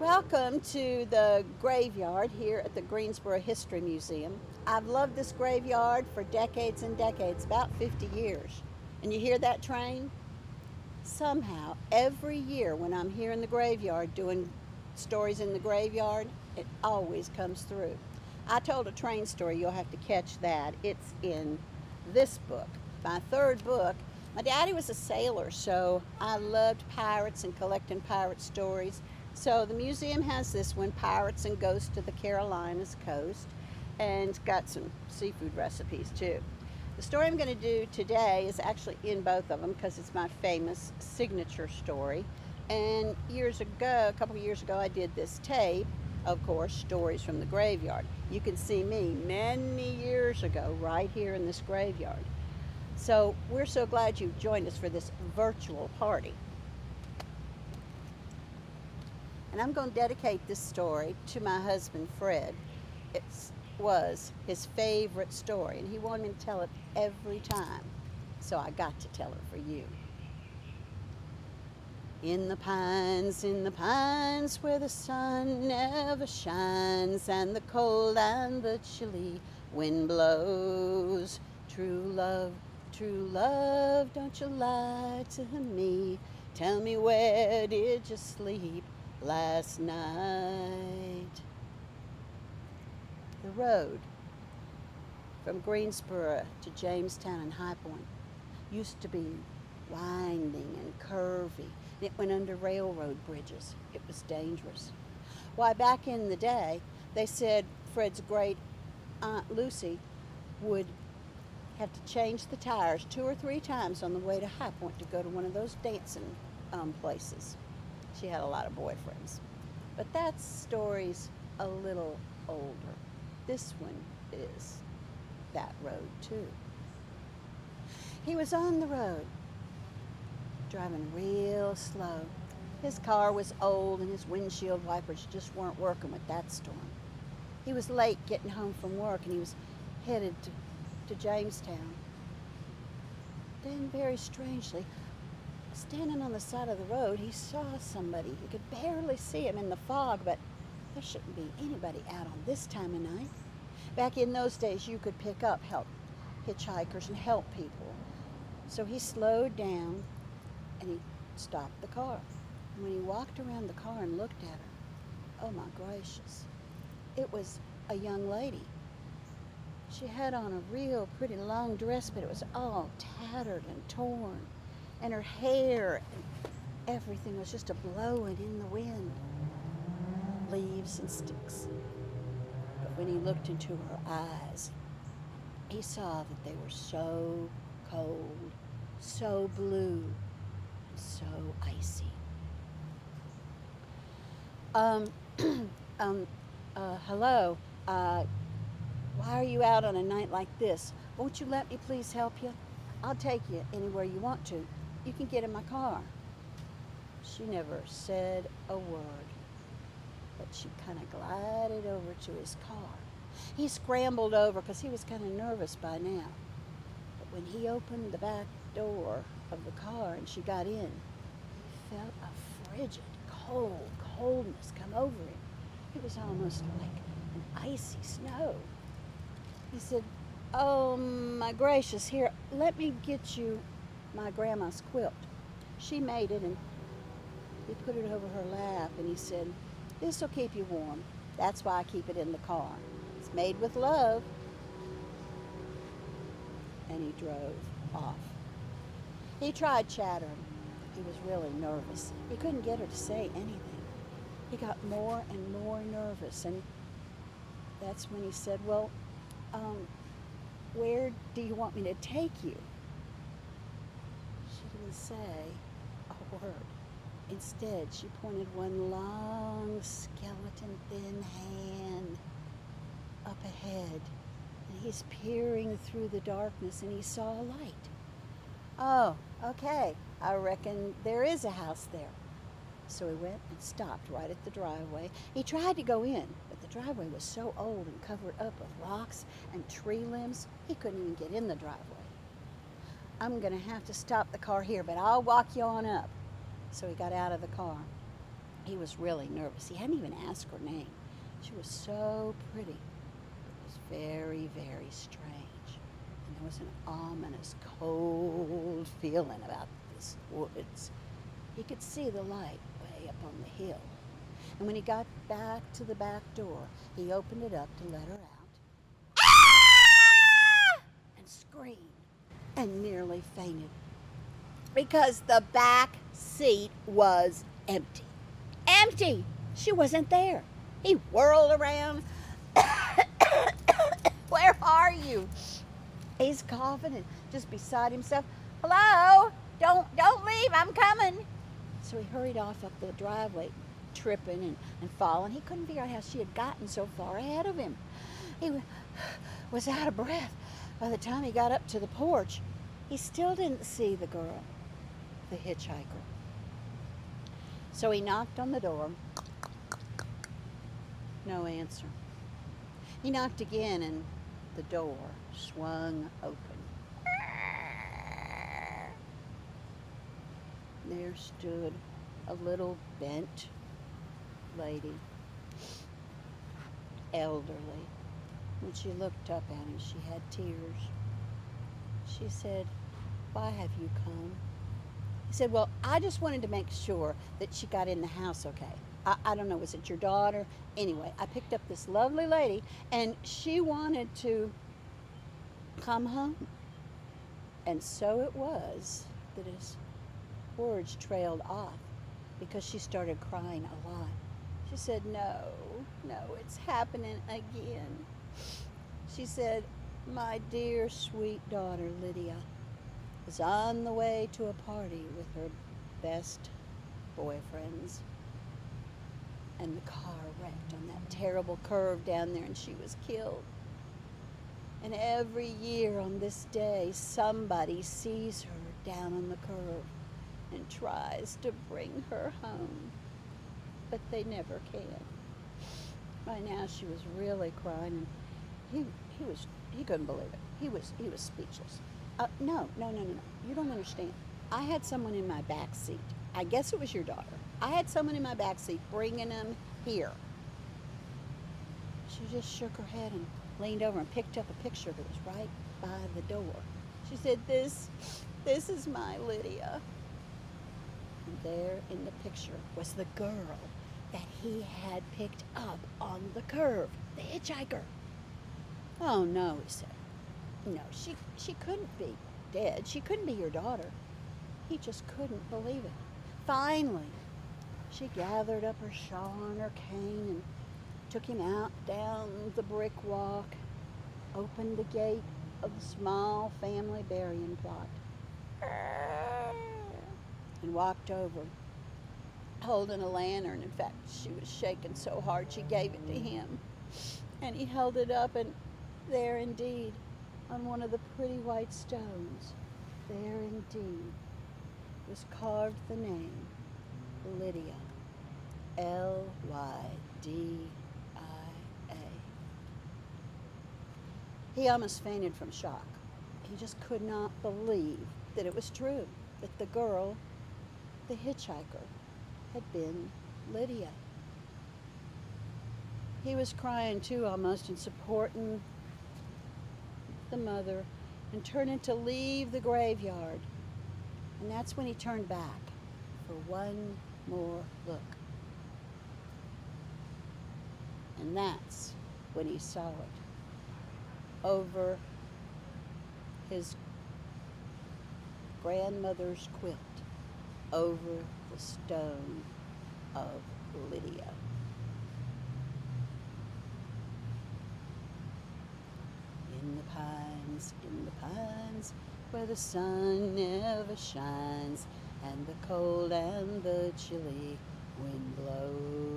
Welcome to the graveyard here at the Greensboro History Museum. I've loved this graveyard for decades and decades, about 50 years. And you hear that train? Somehow, every year when I'm here in the graveyard doing stories in the graveyard, it always comes through. I told a train story, you'll have to catch that. It's in this book, my third book. My daddy was a sailor, so I loved pirates and collecting pirate stories. So the museum has this one, Pirates and Ghosts of the Carolinas Coast, and it's got some seafood recipes too. The story I'm going to do today is actually in both of them because it's my famous signature story. And years ago, a couple of years ago, I did this tape, of course, Stories from the Graveyard. You can see me many years ago right here in this graveyard. So we're so glad you've joined us for this virtual party. And I'm going to dedicate this story to my husband, Fred. It was his favorite story, and he wanted me to tell it every time. So I got to tell it for you. In the pines, where the sun never shines, and the cold and the chilly wind blows. True love, don't you lie to me. Tell me, where did you sleep last night? The road from Greensboro to Jamestown and High Point used to be winding and curvy. It went under railroad bridges. It was dangerous. Why, back in the day, they said Fred's great Aunt Lucy would have to change the tires 2 or 3 times on the way to High Point to go to one of those dancing places. She had a lot of boyfriends. But that story's a little older. This one is that road too. He was on the road, driving real slow. His car was old and his windshield wipers just weren't working with that storm. He was late getting home from work and he was headed to Jamestown. Then, very strangely, standing on the side of the road, he saw somebody. He could barely see him in the fog, but there shouldn't be anybody out on this time of night. Back in those days, you could pick up help hitchhikers and help people. So he slowed down and he stopped the car. And when he walked around the car and looked at her, oh my gracious, it was a young lady. She had on a real pretty long dress, but it was all tattered and torn. And her hair and everything was just a-blowing in the wind. Leaves and sticks. But when he looked into her eyes, he saw that they were so cold, so blue, and so icy. Hello, why are you out on a night like this? Won't you let me please help you? I'll take you anywhere you want to. You can get in my car. She never said a word, but she kind of glided over to his car. He scrambled over because he was kind of nervous by now. But when he opened the back door of the car and she got in, he felt a frigid, coldness come over him. It was almost like an icy snow. He said, oh my gracious, here, let me get you my grandma's quilt. She made it and he put it over her lap and he said, this'll keep you warm. That's why I keep it in the car. It's made with love. And he drove off. He tried chattering. He was really nervous. He couldn't get her to say anything. He got more and more nervous, and that's when he said, well, where do you want me to take you? She didn't say a word. Instead, she pointed one long, skeleton thin hand up ahead, and he's peering through the darkness, and he saw a light. Oh, okay, I reckon there is a house there. So he went and stopped right at the driveway. He tried to go in, but the driveway was so old and covered up with rocks and tree limbs, he couldn't even get in the driveway. I'm going to have to stop the car here, but I'll walk you on up. So he got out of the car. He was really nervous. He hadn't even asked her name. She was so pretty. It was very, very strange. And there was an ominous, cold feeling about this woods. He could see the light way up on the hill. And when he got back to the back door, he opened it up to let her out. Ah! And screamed and nearly fainted because the back seat was empty. Empty! She wasn't there. He whirled around. Where are you? He's coughing and just beside himself. Hello? Don't leave. I'm coming. So he hurried off up the driveway, tripping and falling. He couldn't figure out how she had gotten so far ahead of him. He was out of breath by the time he got up to the porch. He still didn't see the girl, the hitchhiker. So he knocked on the door. No answer. He knocked again and the door swung open. There stood a little bent lady, elderly. When she looked up at him, she had tears. She said, "Why have you come?" He said, "Well, I just wanted to make sure that she got in the house okay. I don't know, was it your daughter? Anyway, I picked up this lovely lady, and she wanted to come home." And so it was that his words trailed off because she started crying a lot. She said, no, it's happening again. She said, "My dear, sweet daughter, Lydia, was on the way to a party with her best boyfriends, and the car wrecked on that terrible curve down there, and she was killed. And every year on this day, somebody sees her down on the curve and tries to bring her home, but they never can." By now she was really crying, and he couldn't believe it. He was speechless. No, you don't understand. I had someone in my back seat. I guess it was your daughter. I had someone in my back seat bringing them here. She just shook her head and leaned over and picked up a picture that was right by the door. She said, this is my Lydia." And there in the picture was the girl that he had picked up on the curve, the hitchhiker. "Oh no," he said. "No, she couldn't be dead. She couldn't be your daughter." He just couldn't believe it. Finally, she gathered up her shawl and her cane and took him out down the brick walk, opened the gate of the small family burying plot, and walked over, holding a lantern. In fact, she was shaking so hard she gave it to him. And he held it up, and there indeed, on one of the pretty white stones, there indeed was carved the name Lydia, Lydia. He almost fainted from shock. He just could not believe that it was true, that the girl, the hitchhiker, had been Lydia. He was crying too, almost, and supporting the mother, and turning to leave the graveyard. And that's when he turned back for one more look. And that's when he saw it over his grandmother's quilt, over the stone of Lydia. In the pines, where the sun never shines, and the cold and the chilly wind blows.